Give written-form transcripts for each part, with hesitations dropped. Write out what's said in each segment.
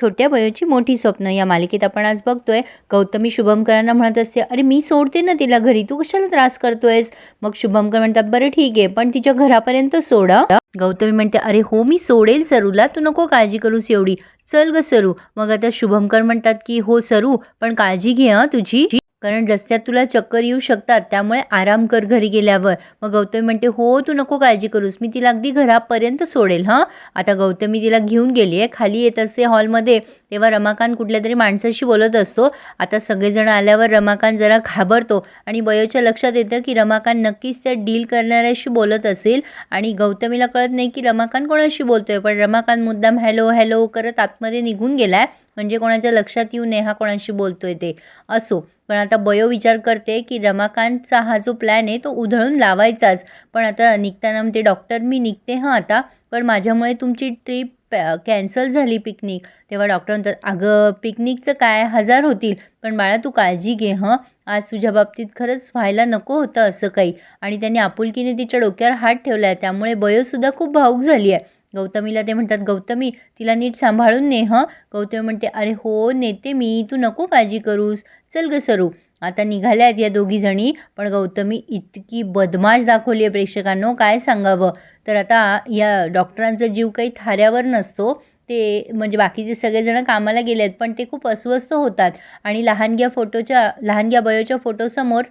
छोट्या वयाची मोठी स्वप्न या मालिकेत आपण आज बघतोय गौतमी शुभमकरांना म्हणत असते, अरे मी सोडते ना तिला घरी, तू कशाला त्रास करतोयस. मग शुभमकर म्हणतात, बरं ठीक आहे पण तिच्या घरापर्यंत सोडा. गौतमी म्हणते, अरे हो मी सोडेल सरूला, तू नको काळजी करूस एवढी, चल ग सरू. मग आता शुभमकर म्हणतात की हो सरू, पण काळजी घे तुझी, कारण रस्त्यात तुला चक्कर येऊ शकतात, त्यामुळे आराम कर घरी गेल्यावर. मग गौतमी म्हणते, हो तू नको काळजी करूस, मी तिला अगदी घरापर्यंत सोडेल. आता गौतमी तिला घेऊन गेली आहे. खाली येत असते हॉलमध्ये, तेव्हा रमाकांत कुठल्या तरी माणसाशी बोलत असतो. आता सगळेजण आल्यावर रमाकांत जरा घाबरतो आणि बयोच्या लक्षात येतं की रमाकांत नक्कीच त्या डील करणाऱ्याशी बोलत असेल आणि गौतमीला कळत नाही की रमाकांत कोणाशी बोलतोय, पण रमाकांत मुद्दाम हॅलो हॅलो करत आतमध्ये निघून गेलाय, म्हणजे कोणाच्या लक्षात येऊ नये हा कोणाशी बोलतोय ते. असो, पण आता बयो विचार करते की रमाकांतचा हा जो प्लॅन आहे तो उधळून लावायचाच. पण आता निघताना म्हणते, डॉक्टर मी निघते आता, पण माझ्यामुळे तुमची ट्रिप कॅन्सल झाली पिकनिक. तेव्हा डॉक्टर म्हणतात, अगं पिकनिकचं काय, 1000 होतील, पण बाळा तू काळजी घे आज तुझ्या बाबतीत खरंच व्हायला नको होतं असं काही. आणि त्यांनी आपुलकीने तिच्या डोक्यावर हात ठेवला आहे, त्यामुळे बयोसुद्धा खूप भावूक झाली आहे. गौतमीला ते म्हणतात, गौतमी तिला नीट सांभाळून ने. गौतमी म्हणते, अरे हो नेते मी, तू नको काळजी करूस, चल ग सरू. आता निघाल्या आहेत या दोघी जणी, पण गौतमी इतकी बदमाश दाखवली आहे प्रेक्षकांनो, काय सांगावं. तर आता या डॉक्टरांचा जीव काही थाऱ्यावर नसतो, ते म्हणजे बाकीचे सगळेजण कामाला गेले आहेत, पण ते खूप अस्वस्थ होतात आणि लहानग्या बयोच्या फोटोसमोर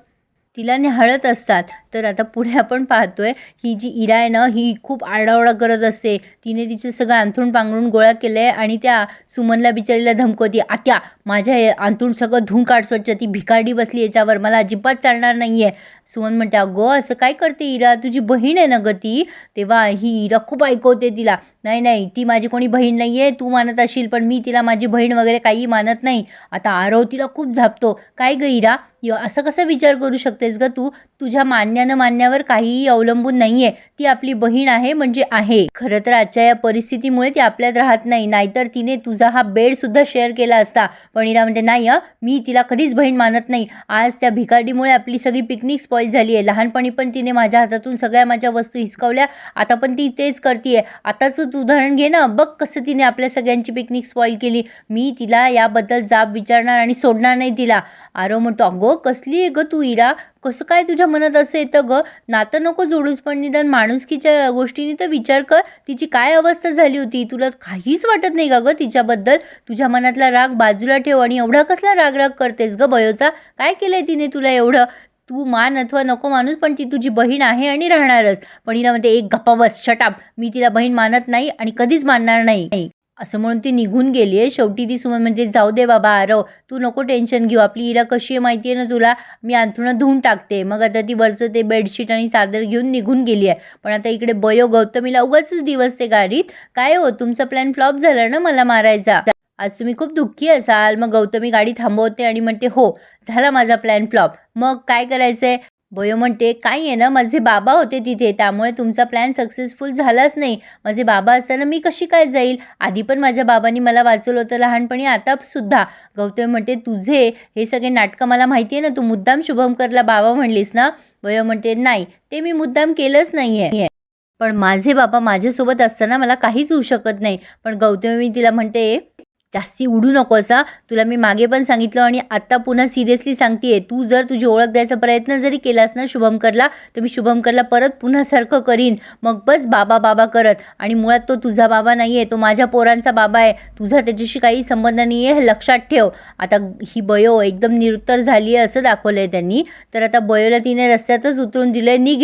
तिला निहाळत असतात. तर आता पुढे आपण पाहतोय, ही जी इरा आहे ना, ही खूप आरडाओरडा करत असते. तिने तिचं सगळं अंथरूण पांघरूण गोळा केलं आहे आणि त्या सुमनला बिचारीला धमकवते, आत्या माझ्या हे अंथरूण सगळं धुवून काढ स्वच्छ, ती भिकारडी बसली याच्यावर, मला अजिबात चालणार नाही आहे. सुमन म्हणते, अगो असं काय करते इरा, तुझी बहीण आहे ना ग ती. तेव्हा ही इरा खूप ऐकवते तिला, नाही नाही ती माझी कोणी बहीण नाही आहे, तू मानत असशील पण मी तिला माझी बहीण वगैरे काही मानत नाही. आता आरव तिला खूप झापतो, काय ग इरा असं कसं विचार करू शकतेस ग तू, तुझ्या मान्यानं मान्यावर काहीही अवलंबून नाही आहे, ती आपली बहीण आहे म्हणजे आहे. खरं तर आजच्या या परिस्थितीमुळे ती आपल्यात राहत नाही, नाहीतर तिने तुझा हा बेडसुद्धा शेअर केला असता. पण इरा म्हणते, नाही मी तिला कधीच बहीण मानत नाही. आज त्या भिकारडीमुळे आपली सगळी पिकनिक स्पॉईल झाली आहे. लहानपणी पण तिने माझ्या हातातून सगळ्या माझ्या वस्तू हिसकावल्या, आता पण ती तेच करते. आताच तू उदाहरण घे ना, बघ कसं तिने आपल्या सगळ्यांची पिकनिक स्पॉईल केली. मी तिला याबद्दल जाब विचारणार आणि सोडणार नाही तिला. आरव म्हणतो, अगो कसली आहे ग तू इरा, कसं काय तुझ्या मनात असं येतं ग, नातं नको जोडूस पण निदान माणुसकीच्या गोष्टीने तर विचार कर, तिची काय अवस्था झाली होती, तुला काहीच वाटत नाही का ग तिच्याबद्दल. तुझ्या मनातला राग बाजूला ठेव आणि एवढा कसला राग करतेस ग बयोचा, काय केलंय तिने तुला एवढं. तू मान अथवा नको माणूस, पण ती तुझी बहीण आहे आणि राहणारच. पण हिला म्हणते, एक गप्पा बस, शटाप, मी तिला बहीण मानत नाही आणि कधीच मानणार नाही असं म्हणून ती निघून गेली आहे. शेवटी ती सुमन म्हणते, जाऊ दे बाबा आरव, तू नको टेन्शन घेऊ, आपली इरा कशी आहे माहिती आहे ना तुला, मी अंथरुणं धुवून टाकते. मग आता ती वरचं ते बेडशीट आणि चादर घेऊन निघून गेली आहे. पण आता इकडे बयो गौतमीला उगाचच दिवसते गाडीत, काय हो तुमचा प्लॅन फ्लॉप झाला ना मला मारायचा, आज तुम्ही खूप दुःखी असाल. मग गौतमी गाडी थांबवते आणि म्हणते, हो झाला माझा प्लॅन फ्लॉप, मग काय करायचंय. बयो म्हणते, काय आहे ना, माझे बाबा होते तिथे, त्यामुळे तुमचा प्लॅन सक्सेसफुल झालाच नाही. माझे बाबा असताना मी कशी काय जाईल, आधी पण माझ्या बाबांनी मला वाचवलं होतं लहानपणी, आता सुद्धा. गौतमी म्हणते, तुझे हे सगळे नाटकं मला माहिती आहे ना, तू मुद्दाम शुभमकरला बाबा म्हणलीस ना. बयो म्हणते, नाही ते मी मुद्दाम केलंच नाही आहे, पण माझे बाबा माझ्यासोबत असताना मला काहीच होऊ शकत नाही. पण गौतमी तिला म्हणते, जास्ती उडू नकोस तुला मी मागे पण सांगितलं आणि आत्ता पुन्हा सिरियसली सांगते, तू जर तुझी ओळख द्यायचा प्रयत्न जरी केलास ना शुभमकरला, तर मी शुभमकरला परत पुन्हा सारखं करीन. मग बस बाबा बाबा करत, आणि मुळात तो तुझा बाबा नाही आहे, तो माझ्या पोरांचा बाबा आहे, तुझा त्याच्याशी काही संबंध नाही आहे, हे लक्षात ठेव. आता ही बयो एकदम निरुत्तर झाली आहे असं दाखवलं आहे त्यांनी. तर आता बयोला तिने रस्त्यातच उतरून दिलं आहे, निघ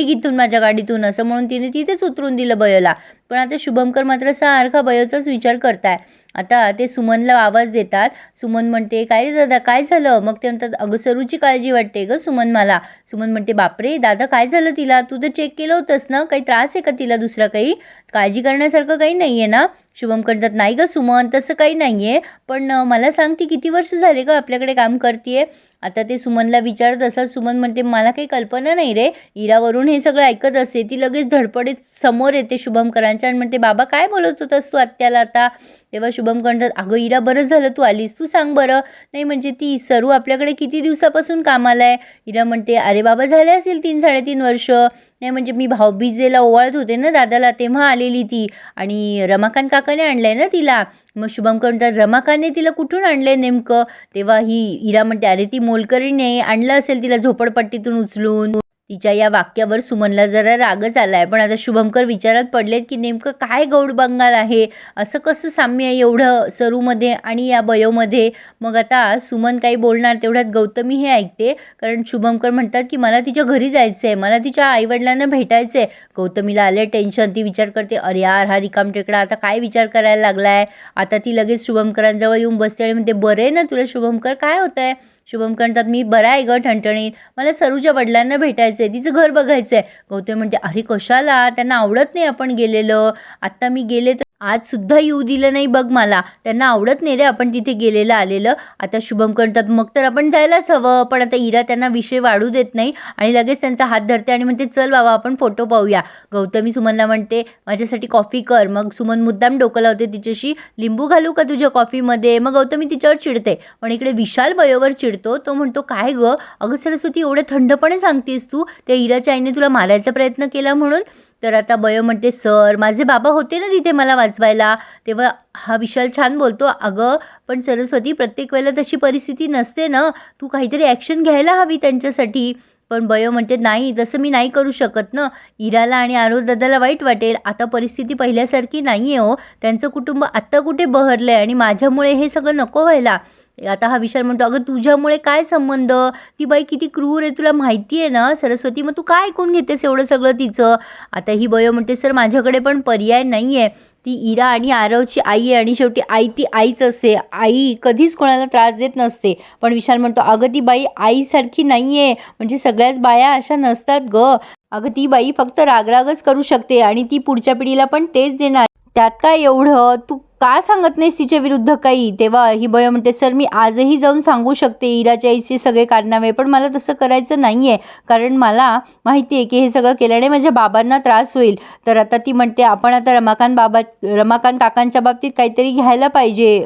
इथून माझ्या गाडीतून असं म्हणून तिने तिथेच उतरून दिलं बयोला. पण आता शुभमकर मात्र सारखा बयोचाच विचार करताय. आता ते सुमनला आवाज देतात. सुमन म्हणते, काय रे दादा काय झालं. मग ते म्हणतात, अगं सरूची काळजी वाटते ग सुमन मला. सुमन म्हणते, बापरे दादा काय झालं तिला, तू तर चेक केलं होतंस ना, काही त्रास आहे का तिला, दुसरा काही काळजी करण्यासारखं काही नाही आहे ना. शुभम म्हणतात, नाही ग सुमन तसं काही नाही आहे, पण मला सांग ती किती वर्ष झाले ग आपल्याकडे काम करते. आता ते सुमनला विचारत असतात. सुमन म्हणते, मला काही कल्पना नाही रे, इरावरून हे सगळं ऐकत असते. ती लगेच धडपडीत समोर येते शुभमकरांच्या आणि म्हणते, बाबा काय बोलत होतास तू आत्याला आता. तेव्हा शुभमकर म्हणतात, अगं इरा बरं झालं तू आलीस, तू सांग बरं. नाही म्हणजे ती सरू आपल्याकडे किती दिवसापासून कामाला आहे? इरा म्हणते, अरे बाबा झाले असेल 3-3.5 वर्ष. नाही म्हणजे मी भाऊबीजेला ओवाळत होते ना दादाला, तेव्हा आलेली ती, आणि रमाकांत काकाने आणलंय ना तिला. मग शुभमकर म्हणतात, रमाकांतने तिला कुठून आणलंय नेमकं? तेव्हा ही इरा म्हणते, अरे ती मोलकरीने आणलं असेल तिला झोपडपट्टीतून उचलून. तिच्या या वाक्यावर सुमनला जरा रागच आलाय, पण आता शुभमकर विचारात पडलेत की नेमकं काय गौड बंगाल आहे, असं कसं साम्य आहे एवढं सरूमध्ये आणि या बयोमध्ये. मग आता सुमन काही बोलणार तेवढ्यात गौतमी हे ऐकते, कारण शुभमकर म्हणतात की मला तिच्या घरी जायचं आहे, मला तिच्या आईवडिलांना भेटायचं आहे. गौतमीला आले टेन्शन, ती विचार करते, अरे यार हा रिकामटेकडा आता काय विचार करायला लागलाय. आता ती लगेच शुभमकरांजवळ येऊन बसते आणि म्हणते, बरं आहे ना तुला शुभमकर, काय होतं आहे? शुभमकर म्हणतात, मी बरा आहे गं ठणठणीत, मला सरूच्या वडिलांना भेटायचं आहे, तिचं घर बघायचं आहे. गौतमी म्हणते, अरे कशाला, त्यांना आवडत नाही आपण गेलेलं, आत्ता मी गेले तर आजसुद्धा येऊ दिलं नाही बघ मला, त्यांना आवडत नाही रे आपण तिथे गेलेलं आलेलं. आता शुभमकर म्हणतात, मग तर आपण जायलाच हवं. पण आता इरा त्यांना विषय वाढू देत नाही आणि लगेच त्यांचा हात धरते आणि म्हणते, चल बाबा आपण फोटो पाहूया. गौतमी सुमनला म्हणते, माझ्यासाठी कॉफी कर. मग सुमन मुद्दाम डोकं लावते तिच्याशी, लिंबू घालू का तुझ्या कॉफीमध्ये? मग गौतमी तिच्यावर चिडते, पण इकडे विशाल बयोवर चिडतो. तो म्हणतो, काय गं अगं सरस्वती, एवढे थंडपणे सांगतेस तू, त्या इराच्या आईने तुला मारायचा प्रयत्न केला म्हणून? तर आता बयो म्हणते, सर माझे बाबा होते ना तिथे मला वाचवायला. तेव्हा हा विशाल छान बोलतो, अगं पण सरस्वती प्रत्येक वेळेला तशी परिस्थिती नसते ना, तू काहीतरी ॲक्शन घ्यायला हवी त्यांच्यासाठी. पण बयो म्हणते, नाही तसं मी नाही करू शकत ना, इराला आणि आरोह दादाला वाईट वाटेल. आता परिस्थिती पहिल्यासारखी नाही आहे हो, त्यांचं कुटुंब आत्ता कुठे बहरलं आहे आणि माझ्यामुळे हे सगळं नको व्हायला. आता हा विशाल म्हणतो, अगं तुझ्यामुळे काय संबंध, ती बाई किती क्रूर आहे तुला माहिती आहे ना सरस्वती, मग तू काय ऐकून घेतेस एवढं सगळं तिचं? आता ही बयो म्हणते, सर माझ्याकडे पण पर्याय नाही आहे, ती इरा आणि आरवची आई आहे आणि शेवटी आई ती आईच असते, आई कधीच कोणाला त्रास देत नसते. पण विशाल म्हणतो, अगं ती बाई आईसारखी नाही आहे, म्हणजे सगळ्याच बाया अशा नसतात गं, अगं ती बाई फक्त रागरागच करू शकते आणि ती पुढच्या पिढीला पण तेच देणार, त्यात काय एवढं, तू का सांगत नाहीस तिच्या विरुद्ध काही? तेव्हा ही बयो म्हणते, सर मी आजही जाऊन सांगू शकते इराच्या आईचे सगळे कारनामे, पण मला तसं करायचं नाही आहे, कारण मला माहिती आहे की हे सगळं केल्याने माझ्या बाबांना त्रास होईल. तर आता ती म्हणते, आपण आता रमाकांत काकांच्या बाबतीत काहीतरी घ्यायला पाहिजे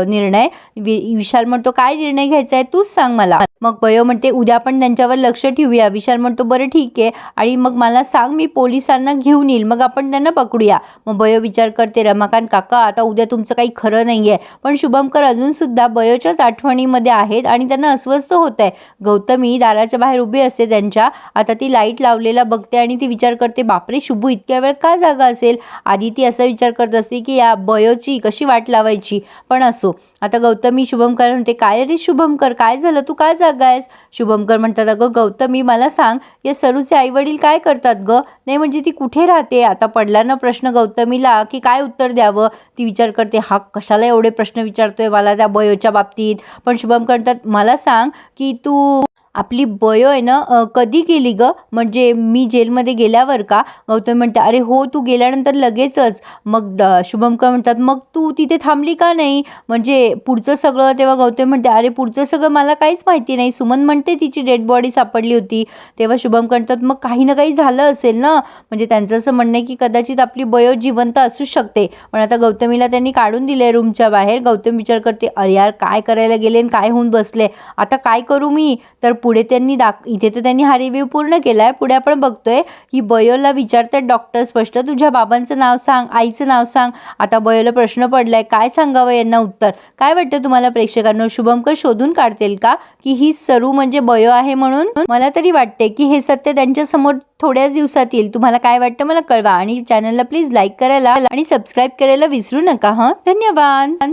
निर्णय. विशाल म्हणतो, काय निर्णय घ्यायचा आहे तूच सांग मला. मग बयो म्हणते, उद्या आपण त्यांच्यावर लक्ष ठेवूया. विशाल म्हणतो, बरं ठीक आहे, आणि मग मला सांग, मी पोलिसांना घेऊन येईल, मग आपण त्यांना पकडूया. मग बयो विचार करते, रमाकांत काका आता उद्या तुमचं काही खरं नाही आहे. पण शुभमकर अजूनसुद्धा बयोच्याच आठवणीमध्ये आहेत आणि त्यांना अस्वस्थ होत आहे. गौतमी दाराच्या बाहेर उभी असते त्यांच्या. आता ती लाईट लावलेला बघते आणि ती विचार करते, बापरे शुभू इतक्या वेळ का जागा असेल? आधी ती असा विचार करत असते की या बयोची कशी वाट लावायची, पण असो. आता गौतमी शुभमकर म्हणते, काय रे शुभमकर, काय झालं, तू काय जागा आहेस? शुभमकर म्हणतात, अगं गौतमी मला सांग, या सरूचे आईवडील काय करतात गं? नाही म्हणजे ती कुठे राहते? आता पडला ना प्रश्न गौतमीला की काय उत्तर द्यावं. ती विचार करते, हा कशाला एवढे प्रश्न विचारतोय मला त्या बयोच्या बाबतीत. पण शुभमकर म्हणतात, मला सांग की तू आपली बयो आहे ना कधी गेली गं, म्हणजे मी जेलमध्ये गेल्यावर का? गौतमी म्हणते, अरे हो तू गेल्यानंतर लगेचच. मग शुभमकर म्हणतात, मग तू तिथे थांबली का नाही, म्हणजे पुढचं सगळं? तेव्हा गौतमी म्हणते, अरे पुढचं सगळं मला काहीच माहिती नाही, सुमन म्हणते तिची डेड बॉडी सापडली होती. तेव्हा शुभमकर म्हणतात, मग काही ना काही झालं असेल ना, म्हणजे त्यांचं असं म्हणणं आहे की कदाचित आपली बयो जिवंत असू शकते. पण आता गौतमीला त्यांनी काढून दिले रूमच्या बाहेर. गौतमी विचार करते, अरे यार काय करायला गेले आणि काय होऊन बसले, आता काय करू मी? तर पुढे त्यांनी इथे तर त्यांनी हा रिव्ह्यू पूर्ण केला आहे, पुढे आपण बघतोय ही बयोला विचारतात डॉक्टर स्पष्ट, तुझ्या बाबांचं नाव सांग, आईचं नाव सांग. आता बयोला प्रश्न पडलाय, काय सांगावं यांना उत्तर? काय वाटतं तुम्हाला प्रेक्षकांना, शुभमकर शोधून काढतील का की ही सरू म्हणजे बयो आहे म्हणून? मला तरी वाटते की हे सत्य त्यांच्या समोर थोड्याच दिवसात येईल. तुम्हाला काय वाटतं मला कळवा आणि चॅनलला प्लीज लाईक करायला आणि सबस्क्राईब करायला विसरू नका. धन्यवाद.